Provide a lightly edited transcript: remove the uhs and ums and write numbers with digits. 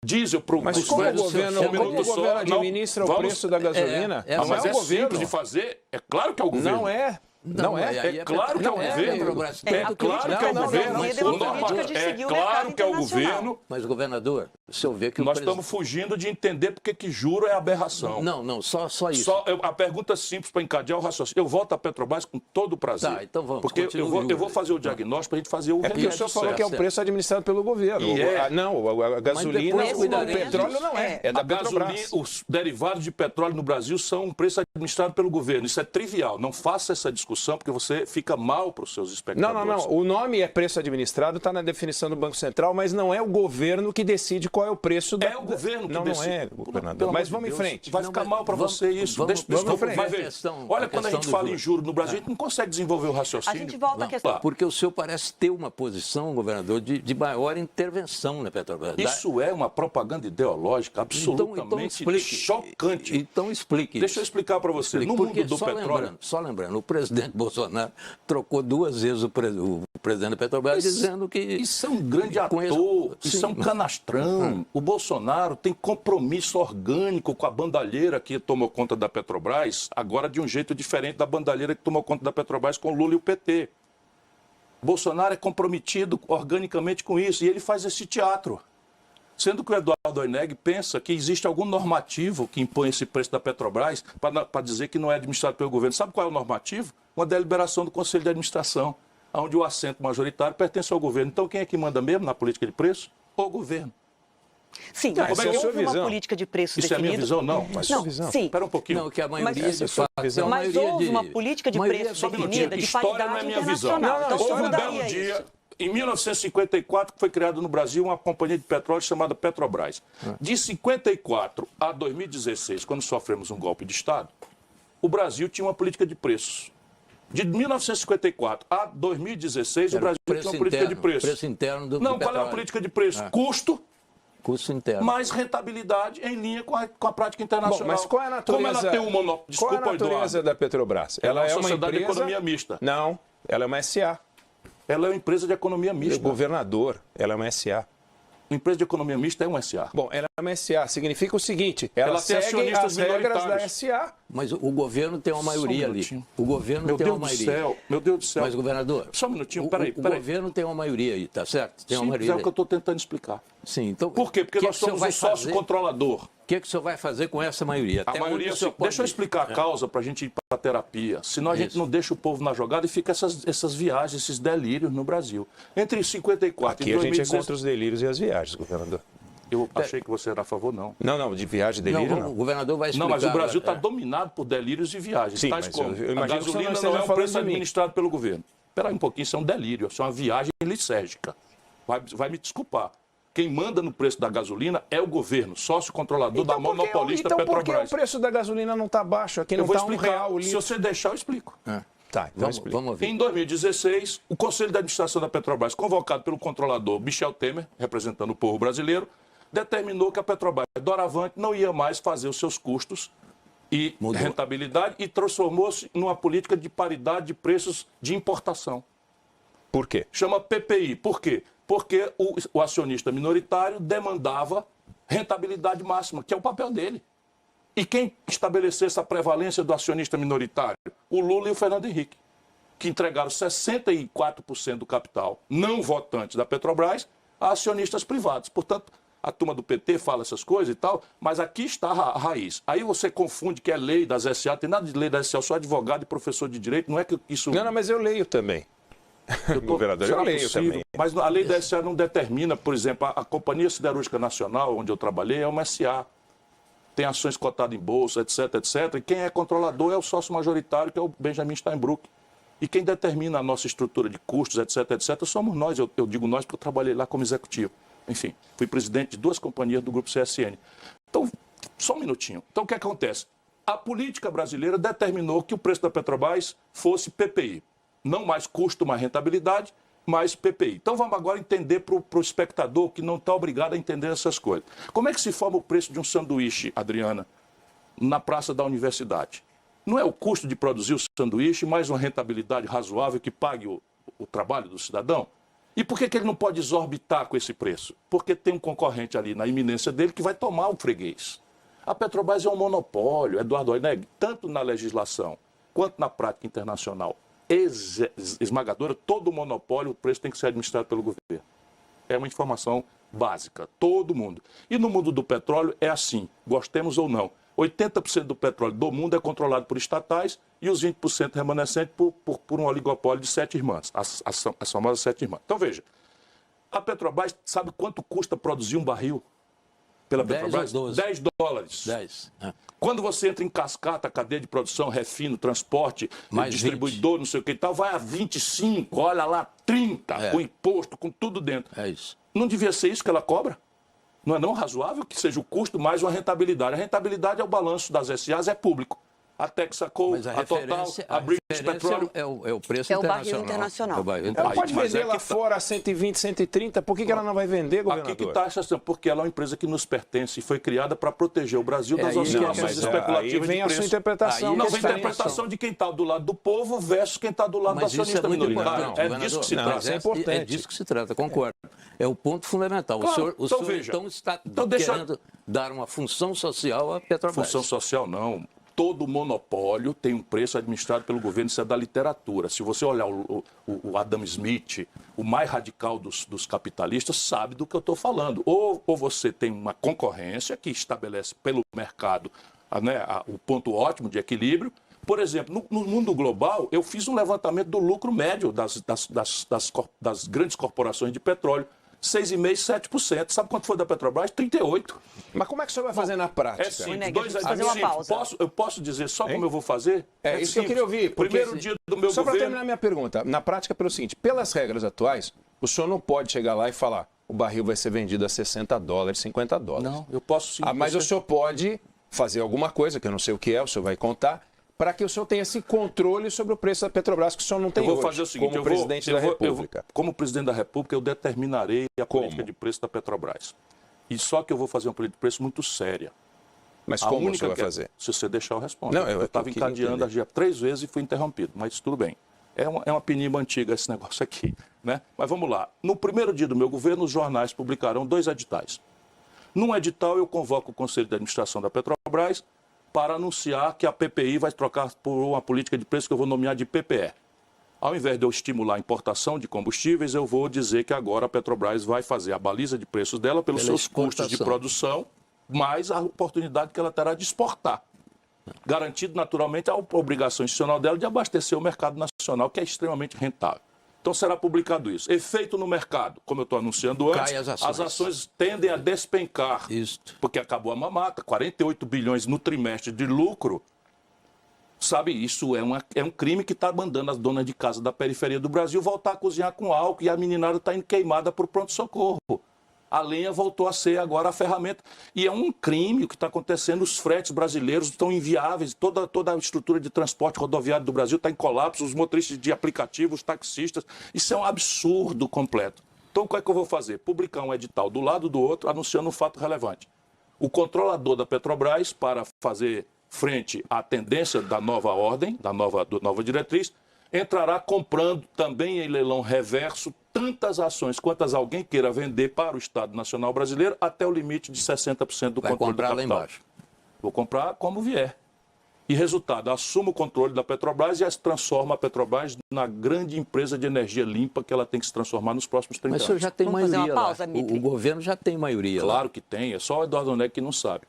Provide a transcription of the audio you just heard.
diesel para o Mas como o governo administra o preço da gasolina? Mas é simples de fazer. É claro que é o governo. Não é. Não é? É claro que é o governo. É claro que é o governo. É claro que é o governo. Mas, governador, o senhor vê que nós estamos fugindo de entender porque que juro é aberração. Não, só isso. A pergunta simples para encadear o raciocínio. Eu volto à Petrobras com todo o prazer. Tá, então vamos. Porque eu vou fazer o diagnóstico para a gente fazer o porque o senhor falou que é o preço administrado pelo governo. Não, a gasolina, o petróleo não é. É da Petrobras. Os derivados de petróleo no Brasil são um preço administrado pelo governo. Isso é trivial. Não faça essa discussão porque você fica mal para os seus espectadores. Não. O nome é preço administrado, está na definição do Banco Central, mas não é o governo que decide qual é o preço da... É o governo que decide. Não é, governador. Mas vamos em frente. Vai ficar mal para você isso. Vamos em frente. Vai ver. Olha, quando a gente fala em juros no Brasil, a gente não consegue desenvolver o raciocínio. A gente volta à questão. Porque o senhor parece ter uma posição, governador, de maior intervenção na Petrobras. Isso é uma propaganda ideológica absolutamente chocante. Então explique. Deixa eu explicar para você. No mundo do petróleo... Só lembrando, o presidente Bolsonaro trocou 2 vezes o presidente da Petrobras dizendo que... Isso é um grande ator, isso é um canastrão. O Bolsonaro tem compromisso orgânico com a bandalheira que tomou conta da Petrobras, agora de um jeito diferente da bandalheira que tomou conta da Petrobras com o Lula e o PT. Bolsonaro é comprometido organicamente com isso e ele faz esse teatro. Sendo que o Eduardo Oineg pensa que existe algum normativo que impõe esse preço da Petrobras para dizer que não é administrado pelo governo. Sabe qual é o normativo? Uma deliberação do Conselho de Administração, onde o assento majoritário pertence ao governo. Então, quem é que manda mesmo na política de preço? O governo. Sim, mas houve uma política de preço definida. Isso é a minha visão? Não. Mas não, sim. Espera um pouquinho. Não, que a maioria de fato... Mas houve uma política de preço definida de paridade internacional. Então, houve um belo dia... Em 1954, foi criada no Brasil uma companhia de petróleo chamada Petrobras. De 54 a 2016, quando sofremos um golpe de Estado, o Brasil tinha uma política de preços. De 1954 a 2016, o Brasil tinha uma política de preços. Preço interno do Não, qual é a política de preço? Custo interno. Mais rentabilidade em linha com a prática internacional. Bom, mas qual é a natureza, como ela tem um monopólio? Desculpa, qual é a natureza da Petrobras? Ela é uma sociedade de economia mista. Não, ela é uma SA. Ela é uma empresa de economia mista. O governador, ela é uma SA. Uma empresa de economia mista é um SA. Bom, ela é uma SA. Significa o seguinte, ela tem segue as regras da SA. Mas o governo tem uma maioria ali. O governo tem uma maioria. Meu Deus do céu. Mas, governador... Só um minutinho, peraí. O governo tem uma maioria aí, tá certo? Tem uma maioria. É o que eu estou tentando explicar. Sim, então... Por quê? Porque nós somos um sócio controlador. O que o senhor vai fazer com essa maioria? A maioria, deixa eu explicar a causa para a gente ir para a terapia. Senão a gente não deixa o povo na jogada e fica essas viagens, esses delírios no Brasil. Entre 54 e 2016... Aqui a gente é contra os delírios e as viagens, governador. Eu achei que você era a favor, não. Não, de viagem e delírio, não. O governador vai explicar... Não, mas o Brasil está dominado por delírios e viagens. Sim, tais como eu a gasolina não é um preço administrado pelo governo. Espera aí um pouquinho, isso é um delírio, isso é uma viagem lisérgica. Vai me desculpar. Quem manda no preço da gasolina é o governo, sócio controlador da monopolista Petrobras. Então por que o preço da gasolina não está baixo? Aqui não está R$1 o litro. Se você deixar, eu explico. Tá, então vamos ver. Em 2016, o Conselho de Administração da Petrobras, convocado pelo controlador Michel Temer, representando o povo brasileiro, determinou que a Petrobras, doravante, não ia mais fazer os seus custos e rentabilidade e transformou-se numa política de paridade de preços de importação. Por quê? Chama PPI. Por quê? Porque o acionista minoritário demandava rentabilidade máxima, que é o papel dele. E quem estabeleceu essa prevalência do acionista minoritário? O Lula e o Fernando Henrique, que entregaram 64% do capital não votante da Petrobras a acionistas privados. Portanto, a turma do PT fala essas coisas e tal, mas aqui está a raiz. Aí você confunde que é lei das SA, tem nada de lei das SA, eu sou advogado e professor de direito, não é que isso... Não, mas eu leio também. Governador, eu leio também. Mas a lei da SA não determina, por exemplo, a Companhia Siderúrgica Nacional, onde eu trabalhei, é uma SA. Tem ações cotadas em bolsa, etc, etc. E quem é controlador é o sócio majoritário, que é o Benjamin Steinbrück. E quem determina a nossa estrutura de custos, etc, etc, somos nós. Eu digo nós porque eu trabalhei lá como executivo. Enfim, fui presidente de 2 companhias do Grupo CSN. Então, só um minutinho. Então, o que acontece? A política brasileira determinou que o preço da Petrobras fosse PPI. Não mais custo, mais rentabilidade, mais PPI. Então vamos agora entender para o espectador que não está obrigado a entender essas coisas. Como é que se forma o preço de um sanduíche, Adriana, na praça da universidade? Não é o custo de produzir o sanduíche mais uma rentabilidade razoável que pague o trabalho do cidadão? E por que ele não pode exorbitar com esse preço? Porque tem um concorrente ali na iminência dele que vai tomar o freguês. A Petrobras é um monopólio, Eduardo Oineg, tanto na legislação quanto na prática internacional esmagadora, todo monopólio, o preço tem que ser administrado pelo governo. É uma informação básica, todo mundo. E no mundo do petróleo é assim, gostemos ou não. 80% do petróleo do mundo é controlado por estatais e os 20% remanescentes por um oligopólio de 7 irmãs, as famosas 7 irmãs. Então, veja, a Petrobras sabe quanto custa produzir um barril pela Petrobras? 10 dólares. 10. Quando você entra em cascata, cadeia de produção, refino, transporte, mais distribuidor, 20. Não sei o que e tal, vai a 25, olha lá, 30, com imposto, com tudo dentro. É isso. Não devia ser isso que ela cobra? Não é não razoável que seja o custo mais uma rentabilidade? A rentabilidade é o balanço das SAs, é público. A Texaco, a Total, a British Petroleum. É o preço é o internacional. barril internacional. É o barril Ela pode Mas vender é lá que fora a 120, 130, por que ela não vai vender, governador? Aqui que está a questão, porque ela é uma empresa que nos pertence e foi criada para proteger o Brasil das oscilações especulativas vem de a preço. sua interpretação. Não, vem a interpretação de quem está do lado do povo versus quem está do lado do acionista minoritário. É disso que se trata. É importante. É disso que se trata, concordo. É o ponto fundamental. Claro, O senhor então está querendo dar uma função social à Petrobras. Função social não. Todo monopólio tem um preço administrado pelo governo, isso é da literatura. Se você olhar o Adam Smith, o mais radical dos capitalistas, sabe do que eu estou falando. Ou você tem uma concorrência que estabelece pelo mercado o ponto ótimo de equilíbrio. Por exemplo, no mundo global, eu fiz um levantamento do lucro médio das grandes corporações de petróleo. 6,5%, 7%. Sabe quanto foi da Petrobras? 38%. Mas como é que o senhor vai fazer na prática? É simples. Fazer uma pausa. Eu posso dizer só como eu vou fazer? É isso que eu queria ouvir. Primeiro dia do meu só governo... para terminar minha pergunta. Na prática, pelo seguinte, pelas regras atuais, o senhor não pode chegar lá e falar o barril vai ser vendido a 60 dólares, 50 dólares. Não, eu posso sim. Mas o senhor pode fazer alguma coisa, que eu não sei o que é, o senhor vai contar, para que o senhor tenha esse controle sobre o preço da Petrobras, que o senhor não tem hoje. Eu vou hoje, fazer o seguinte, como presidente da República. Como presidente da República, eu determinarei a política de preço da Petrobras. E só que eu vou fazer uma política de preço muito séria. Mas como o senhor vai fazer? Se você deixar, eu respondo. Não, eu estava encadeando a 3 vezes e fui interrompido, mas tudo bem. É uma pinimba antiga esse negócio aqui, né? Mas vamos lá. No primeiro dia do meu governo, os jornais publicarão 2 editais. Num edital, eu convoco o Conselho de Administração da Petrobras para anunciar que a PPI vai trocar por uma política de preço que eu vou nomear de PPE. Ao invés de eu estimular a importação de combustíveis, eu vou dizer que agora a Petrobras vai fazer a baliza de preços dela pelos seus custos de produção, mais a oportunidade que ela terá de exportar. Garantido, naturalmente, a obrigação institucional dela de abastecer o mercado nacional, que é extremamente rentável. Então será publicado isso. Efeito no mercado, como eu estou anunciando antes, as ações tendem a despencar. Isso. Porque acabou a mamata, 48 bilhões no trimestre de lucro. Sabe, isso é um crime que está mandando as donas de casa da periferia do Brasil voltar a cozinhar com álcool e a meninada está indo queimada por pronto-socorro. A lenha voltou a ser agora a ferramenta. E é um crime o que está acontecendo. Os fretes brasileiros estão inviáveis. Toda a estrutura de transporte rodoviário do Brasil está em colapso. Os motoristas de aplicativos, os taxistas. Isso é um absurdo completo. Então, o que é que eu vou fazer? Publicar um edital do lado do outro, anunciando um fato relevante. O controlador da Petrobras, para fazer frente à tendência da nova ordem, da nova diretriz, entrará comprando também em leilão reverso tantas ações quantas alguém queira vender para o Estado Nacional Brasileiro até o limite de 60% do controle do capital. Lá embaixo. Vou comprar como vier. E resultado, assumo o controle da Petrobras e transforma a Petrobras na grande empresa de energia limpa que ela tem que se transformar nos próximos 30 anos. Mas o senhor já tem Vamos fazer maioria uma pausa, lá. Mitri? O governo já tem maioria lá. Claro que tem, é só o Eduardo Oineg que não sabe.